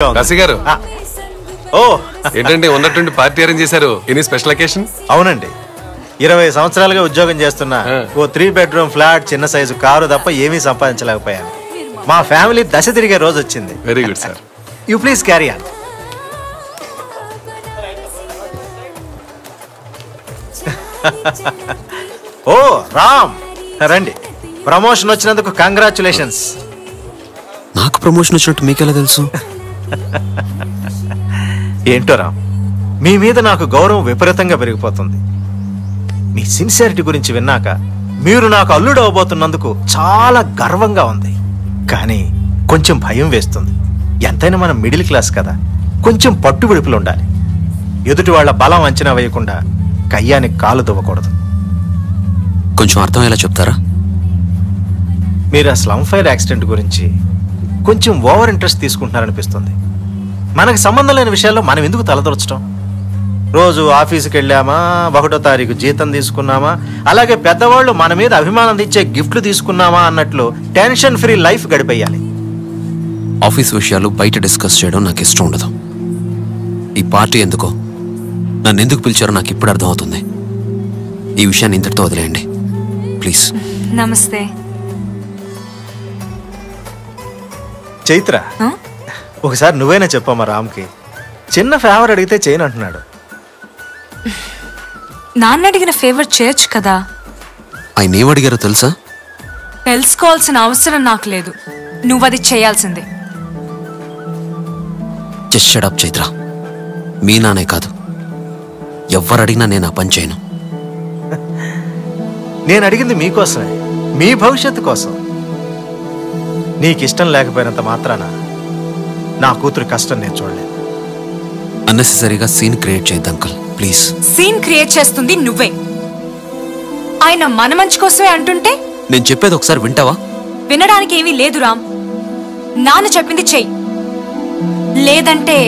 రసి గారు ఓ ఏంటంటే ఉన్నట్టుండి పార్టీ అరేంజ్ చేశారు. Any special occasion? అవునండి, 20 సంవత్సరాలుగా ఉద్యోగం చేస్తున్నా ఓ 3 బెడ్రూమ్ ఫ్లాట్, చిన్న సైజు కారు తప్ప ఏమీ సంపాదించలేకపోయాను. మా ఫ్యామిలీ దశ తిరిగే రోజు వచ్చింది. Very good sir. You please carry on. ఓ రామ్, రండి. ప్రమోషన్ వచ్చినందుకు కంగ్రాచులేషన్స్. నాకు ప్రమోషన్ వచ్చినట్టు మీకెలా తెలుసు? ఏంటో రామ్, మీ మీద నాకు గౌరవం విపరీతంగా పెరిగిపోతుంది. మీ సిన్సియారిటీ గురించి విన్నాక మీరు నాకు అల్లుడు అవబోతున్నందుకు చాలా గర్వంగా ఉంది. కానీ కొంచెం భయం వేస్తుంది. ఎంతైనా మనం మిడిల్ క్లాస్ కదా, కొంచెం పట్టు విడుపులు ఉండాలి. ఎదుటి వాళ్ళ బలం అంచనా వేయకుండా కయ్యానికి కాలు దువ్వకూడదు. కొంచెం అర్థమయ్యేలా చెప్తారా? మీరు ఆ స్లమ్ ఫైర్ యాక్సిడెంట్ గురించి కొంచెం ఓవర్ ఇంట్రెస్ట్ తీసుకుంటున్నారనిపిస్తుంది. మనకు సంబంధం లేని విషయాల్లో మనం ఎందుకు తలదొరచడం? రోజు ఆఫీసుకి వెళ్ళామా, 1వ తారీఖు జీతం తీసుకున్నామా, అలాగే పెద్దవాళ్ళు మన మీద అభిమానం ఇచ్చే గిఫ్ట్లు తీసుకున్నామా అన్నట్లు టెన్షన్ ఫ్రీ లైఫ్ గడిపేయాలి. ఆఫీస్ విషయాలు బయట డిస్కస్ చేయడం నాకు ఇష్టం ఉండదు. ఈ పార్టీ ఎందుకో, నన్ను ఎందుకు పిలిచారో నాకు ఇప్పుడు అర్థమవుతుంది. ఈ విషయాన్ని ఇంతటితో వదిలేయండి ప్లీజ్. నమస్తే చైత్ర, ఒకసారి నువ్వైనా చెప్పమ్మా రామ్కి. చిన్న ఫేవర్ అడిగితే చేయను అంటున్నాడు. నాన్న అడిగిన ఫేవర్ చేయొచ్చు కదా. ఆయన ఏమడిగారో తెలుసా? తెలుసుకోవాల్సిన అవసరం నాకు లేదు, నువ్వది చేయాల్సిందే. Just shut up Chaitra. మీ నానే కాదు, ఎవరు అడిగినా నేను ఆ పని చేయను. నేను అడిగింది మీకోసమే, మీ భవిష్యత్తు కోసం. నీకిష్టం లేకపోయినంత మాత్రాన నా కూతురు కష్టం నేను చూడలేదు. అన్నెసెసరీగా సీన్ క్రియేట్ చేయద్దు అంకుల్ ప్లీజ్. సీన్ క్రియేట్ చేస్తుంది నువ్వే. ఆయన మన మంచి కోసమే అంటుంటే నేను చెప్పేది ఒకసారి వింటావా? వినడానికి ఏమీ లేదు రామ్. నాన్న చెప్పింది చెయ్యి, లేదంటే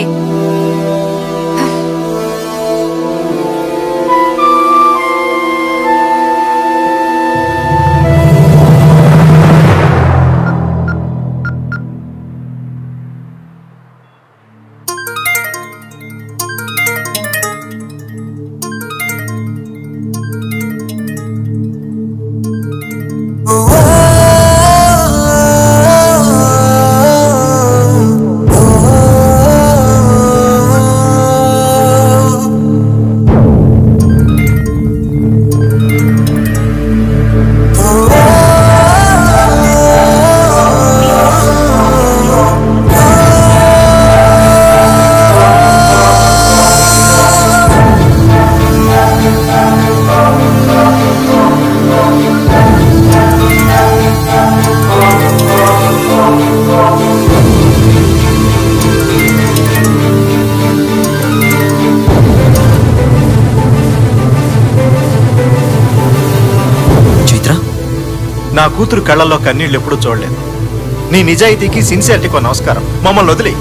నా కూతురు కళ్ళల్లో కన్నీళ్ళు ఎప్పుడూ చూడలేదు. నీ నిజాయితీకి, సిన్సియారిటీకో నమస్కారం. మమ్మల్ని వదిలే.